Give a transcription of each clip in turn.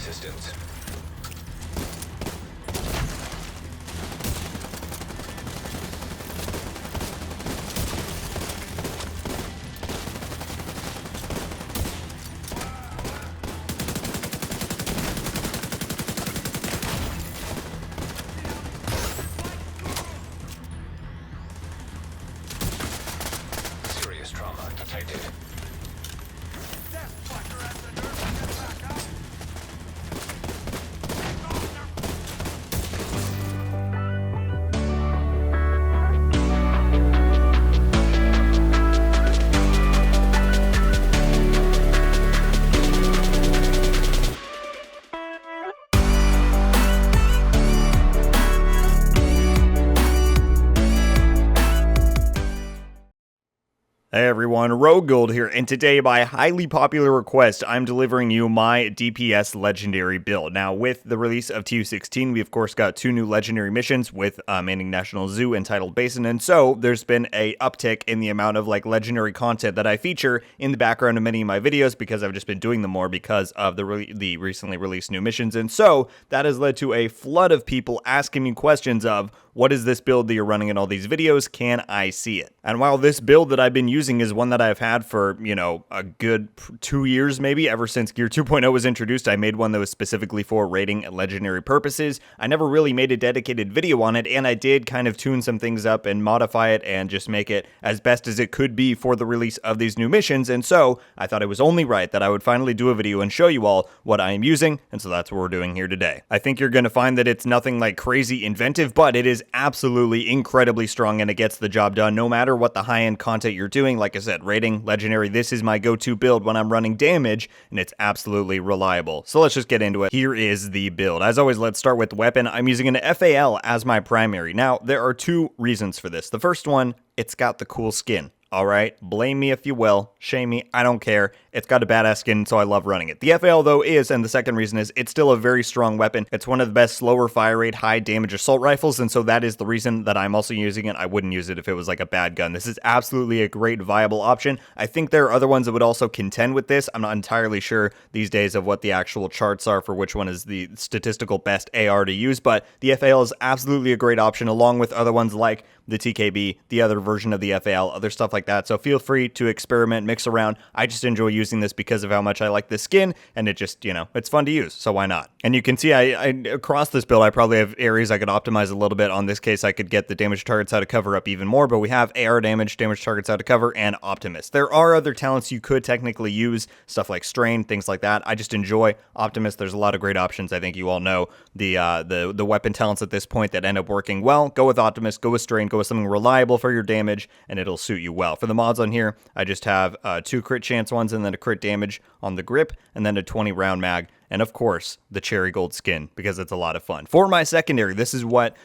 assistance. Serious trauma detected. Hey everyone, RogueGold here, and today, by highly popular request, I'm delivering you my DPS legendary build. Now, with the release of TU16, we of course got 2 new legendary missions with Manning National Zoo and Tidal Basin, and so there's been a uptick in the amount of legendary content that I feature in the background of many of my videos because I've just been doing them more because of the recently released new missions, and so that has led to a flood of people asking me questions of, what is this build that you're running in all these videos? Can I see it? And while this build that I've been using is one that I've had for, a good 2 years maybe, ever since Gear 2.0 was introduced, I made one that was specifically for rating and legendary purposes. I never really made a dedicated video on it, and I did kind of tune some things up and modify it and just make it as best as it could be for the release of these new missions, and so I thought it was only right that I would finally do a video and show you all what I am using, and so that's what we're doing here today. I think you're going to find that it's nothing like crazy inventive, but it is absolutely incredibly strong and it gets the job done no matter what the high-end content you're doing. Like I said, rating, legendary, this is my go-to build when I'm running damage, and it's absolutely reliable. So let's just get into it. Here is the build. As always, let's start with weapon. I'm using an FAL as my primary. Now, there are 2 reasons for this. The first one, it's got the cool skin. All right, blame me if you will, shame me, I don't care. It's got a badass skin, so I love running it. The FAL, though, is, and the second reason is, it's still a very strong weapon. It's one of the best slower fire rate, high damage assault rifles, and so that is the reason that I'm also using it. I wouldn't use it if it was like a bad gun. This is absolutely a great, viable option. I think there are other ones that would also contend with this. I'm not entirely sure these days of what the actual charts are for which one is the statistical best AR to use, but the FAL is absolutely a great option, along with other ones like the TKB, the other version of the FAL, other stuff like that. So feel free to experiment, mix around. I just enjoy using this because of how much I like the skin, and it just, it's fun to use, so why not? And you can see I across this build, I probably have areas I could optimize a little bit. On this case, I could get the damage targets out of cover up even more, but we have AR damage targets out of cover, and Optimus. There are other talents you could technically use, stuff like Strain, things like that. I just enjoy Optimus. There's a lot of great options. I think you all know the weapon talents at this point that end up working well. Go with Optimus, go with Strain, go with something reliable for your damage, and it'll suit you well. For the mods on here, I just have 2 crit chance ones, and then a crit damage on the grip, and then a 20 round mag, and of course the cherry gold skin, because it's a lot of fun. For my secondary, this is what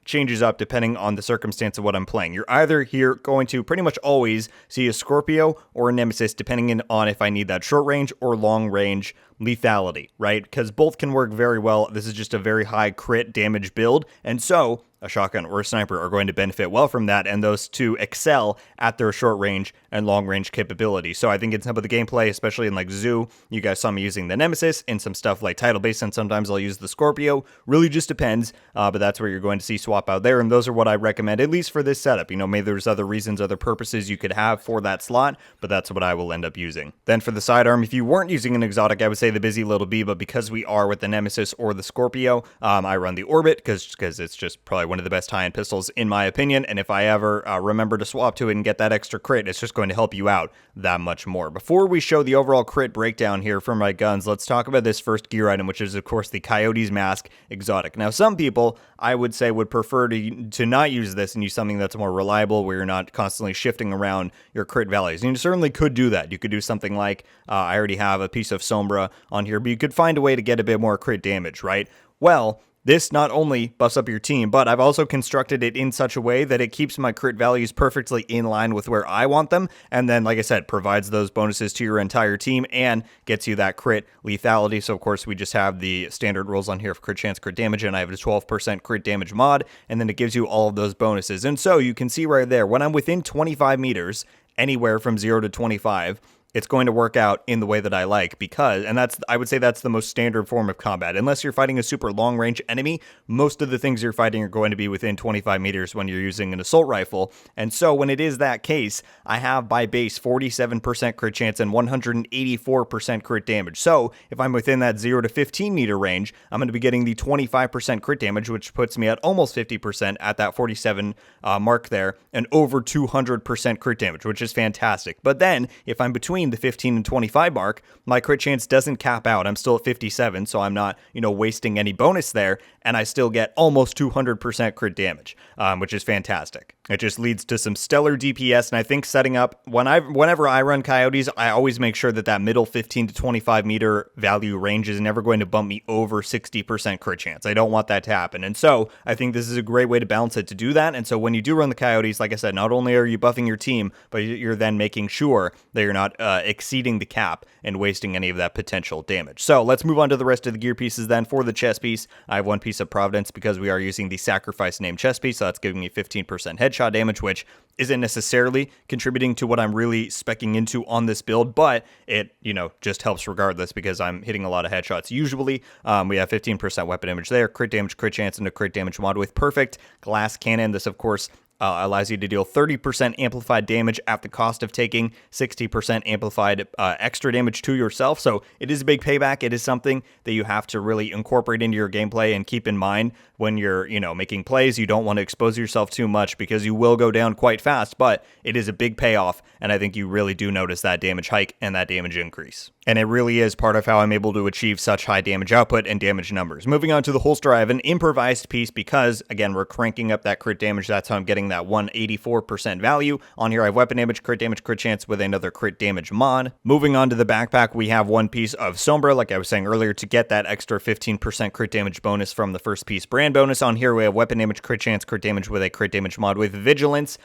changes up depending on the circumstance of what I'm playing. You're either here going to pretty much always see a Scorpio or a Nemesis, depending on if I need that short range or long range lethality, right? Because both can work very well. This is just a very high crit damage build, and so a shotgun or a sniper are going to benefit well from that, and those two excel at their short range and long range capability. So I think in some of the gameplay, especially in like Zoo, you guys saw me using the Nemesis. In some stuff like Tidal Basin, sometimes I'll use the Scorpio. Really just depends, but that's where you're going to see swap out there, and those are what I recommend, at least for this setup. Maybe there's other reasons, other purposes you could have for that slot, but that's what I will end up using. Then for the sidearm, if you weren't using an exotic, I would say the Busy Little Bee, but because we are with the Nemesis or the Scorpio, I run the Orbit, because it's just probably one of the best high-end pistols in my opinion, and if I ever remember to swap to it and get that extra crit, it's just going to help you out that much more. Before we show the overall crit breakdown here for my guns, let's talk about this first gear item, which is of course the Coyote's Mask exotic. Now some people, I would say, would prefer to not use this and use something that's more reliable, where you're not constantly shifting around your crit values. And you certainly could do that. You could do something like, I already have a piece of Sombra on here, but you could find a way to get a bit more crit damage, right? Well, this not only buffs up your team, but I've also constructed it in such a way that it keeps my crit values perfectly in line with where I want them, and then, like I said, provides those bonuses to your entire team and gets you that crit lethality. So, of course, we just have the standard rules on here for crit chance, crit damage, and I have a 12% crit damage mod, and then it gives you all of those bonuses. And so you can see right there, when I'm within 25 meters, anywhere from 0 to 25, it's going to work out in the way that I like, because, and I would say that's the most standard form of combat. Unless you're fighting a super long range enemy, most of the things you're fighting are going to be within 25 meters when you're using an assault rifle. And so when it is that case, I have by base 47% crit chance and 184% crit damage. So if I'm within that 0 to 15 meter range, I'm going to be getting the 25% crit damage, which puts me at almost 50% at that 47 mark there, and over 200% crit damage, which is fantastic. But then if I'm between the 15 and 25 mark, my crit chance doesn't cap out. I'm still at 57, so I'm not, wasting any bonus there, and I still get almost 200% crit damage, which is fantastic. It just leads to some stellar DPS, and I think setting up, whenever I run Coyotes, I always make sure that middle 15 to 25 meter value range is never going to bump me over 60% crit chance. I don't want that to happen, and so I think this is a great way to balance it to do that. And so when you do run the Coyotes, like I said, not only are you buffing your team, but you're then making sure that you're not exceeding the cap and wasting any of that potential damage. So let's move on to the rest of the gear pieces then. For the chest piece, I have one piece of Providence because we are using the sacrifice name chest piece, so that's giving me 15% headshot damage, which isn't necessarily contributing to what I'm really speccing into on this build, but it, just helps regardless because I'm hitting a lot of headshots. Usually, we have 15% weapon damage there, crit damage, crit chance, and a crit damage mod with perfect glass cannon. This, of course, allows you to deal 30% amplified damage at the cost of taking 60% amplified extra damage to yourself. So it is a big payback. It is something that you have to really incorporate into your gameplay and keep in mind when you're, making plays. You don't want to expose yourself too much because you will go down quite fast, but it is a big payoff, and I think you really do notice that damage hike and that damage increase. And it really is part of how I'm able to achieve such high damage output and damage numbers. Moving on to the holster, I have an improvised piece because, again, we're cranking up that crit damage. That's how I'm getting that 184% value. On here, I have weapon damage, crit chance with another crit damage mod. Moving on to the backpack, we have one piece of Sombra, like I was saying earlier, to get that extra 15% crit damage bonus from the first piece brand bonus. On here, we have weapon damage, crit chance, crit damage with a crit damage mod with vigilance.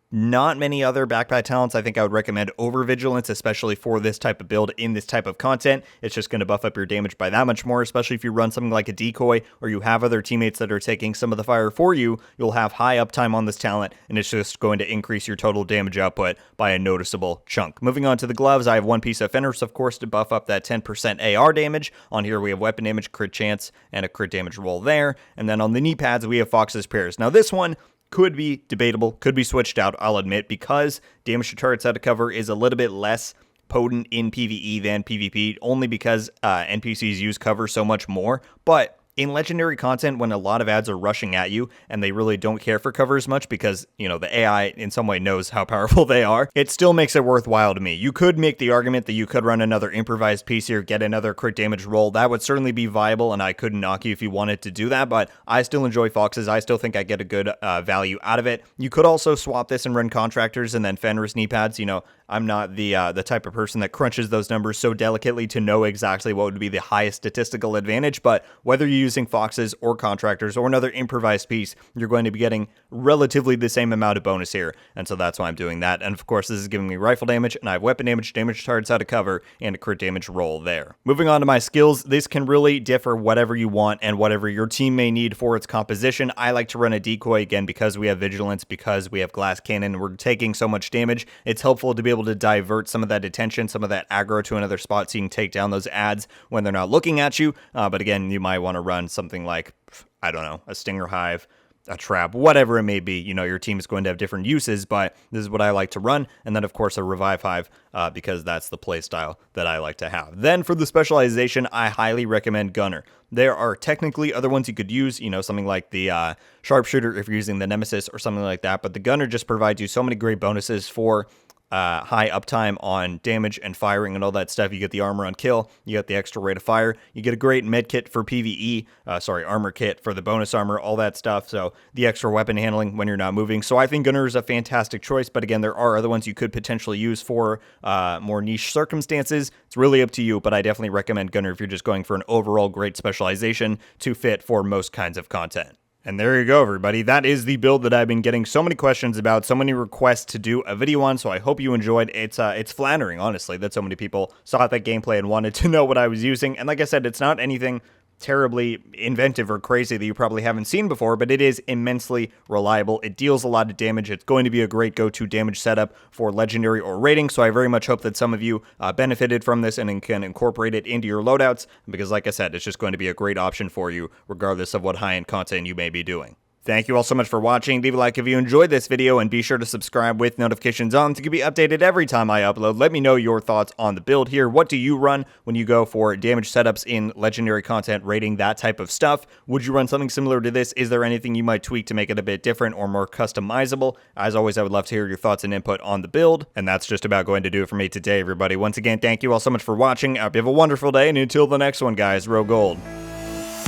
Not many other backpack talents I think I would recommend over vigilance, especially for this type of build in this type of content. It's just going to buff up your damage by that much more, especially if you run something like a decoy or you have other teammates that are taking some of the fire for you. You'll have high uptime on this talent, and it's just going to increase your total damage output by a noticeable chunk. Moving on to the gloves, I have one piece of Fenris, of course, to buff up that 10% AR damage. On here, we have weapon damage, crit chance, and a crit damage roll there. And then on the knee pads, we have Fox's Prayers. Now, this one could be debatable, could be switched out, I'll admit, because damage to targets out of cover is a little bit less potent in PvE than PvP, only because NPCs use cover so much more. But in legendary content, when a lot of ads are rushing at you and they really don't care for cover as much because, the AI in some way knows how powerful they are, it still makes it worthwhile to me. You could make the argument that you could run another improvised piece here, get another crit damage roll. That would certainly be viable, and I couldn't knock you if you wanted to do that, but I still enjoy Foxes. I still think I get a good value out of it. You could also swap this and run Contractors and then Fenris knee pads. I'm not the type of person that crunches those numbers so delicately to know exactly what would be the highest statistical advantage, but whether you're using Foxes or Contractors or another improvised piece, you're going to be getting relatively the same amount of bonus here, and so that's why I'm doing that. And of course, this is giving me rifle damage, and I have weapon damage, damage targets out of cover, and a crit damage roll there. Moving on to my skills, this can really differ whatever you want and whatever your team may need for its composition. I like to run a decoy, again, because we have vigilance, because we have glass cannon, we're taking so much damage. It's helpful to be able to divert some of that attention, some of that aggro to another spot so you can take down those ads when they're not looking at you. But again, you might want to run something like, I don't know, a Stinger Hive, a trap, whatever it may be. Your team is going to have different uses, but this is what I like to run. And then, of course, a Revive Hive, because that's the play style that I like to have. Then for the specialization, I highly recommend Gunner. There are technically other ones you could use, something like the Sharpshooter if you're using the Nemesis or something like that. But the Gunner just provides you so many great bonuses for high uptime on damage and firing and all that stuff. You get the armor on kill, you get the extra rate of fire, you get a great med kit for PvE, armor kit for the bonus armor, all that stuff. So the extra weapon handling when you're not moving. So I think Gunner is a fantastic choice, but again, there are other ones you could potentially use for more niche circumstances. It's really up to you, but I definitely recommend Gunner if you're just going for an overall great specialization to fit for most kinds of content. And there you go, everybody. That is the build that I've been getting so many questions about, so many requests to do a video on, so I hope you enjoyed. It's flattering, honestly, that so many people saw that gameplay and wanted to know what I was using. And like I said, it's not anything terribly inventive or crazy that you probably haven't seen before, but it is immensely reliable. It deals a lot of damage. It's going to be a great go-to damage setup for legendary or rating, so I very much hope that some of you benefited from this and can incorporate it into your loadouts, because like I said, it's just going to be a great option for you regardless of what high-end content you may be doing. Thank you all so much for watching. Leave a like if you enjoyed this video, and be sure to subscribe with notifications on to be updated every time I upload. Let me know your thoughts on the build here. What do you run when you go for damage setups in legendary content, rating, that type of stuff? Would you run something similar to this? Is there anything you might tweak to make it a bit different or more customizable? As always, I would love to hear your thoughts and input on the build. And that's just about going to do it for me today, everybody. Once again, thank you all so much for watching. I hope you have a wonderful day, and until the next one, guys, RogueGold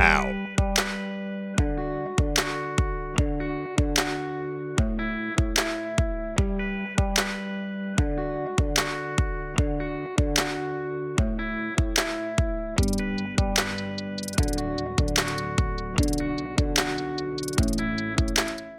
out.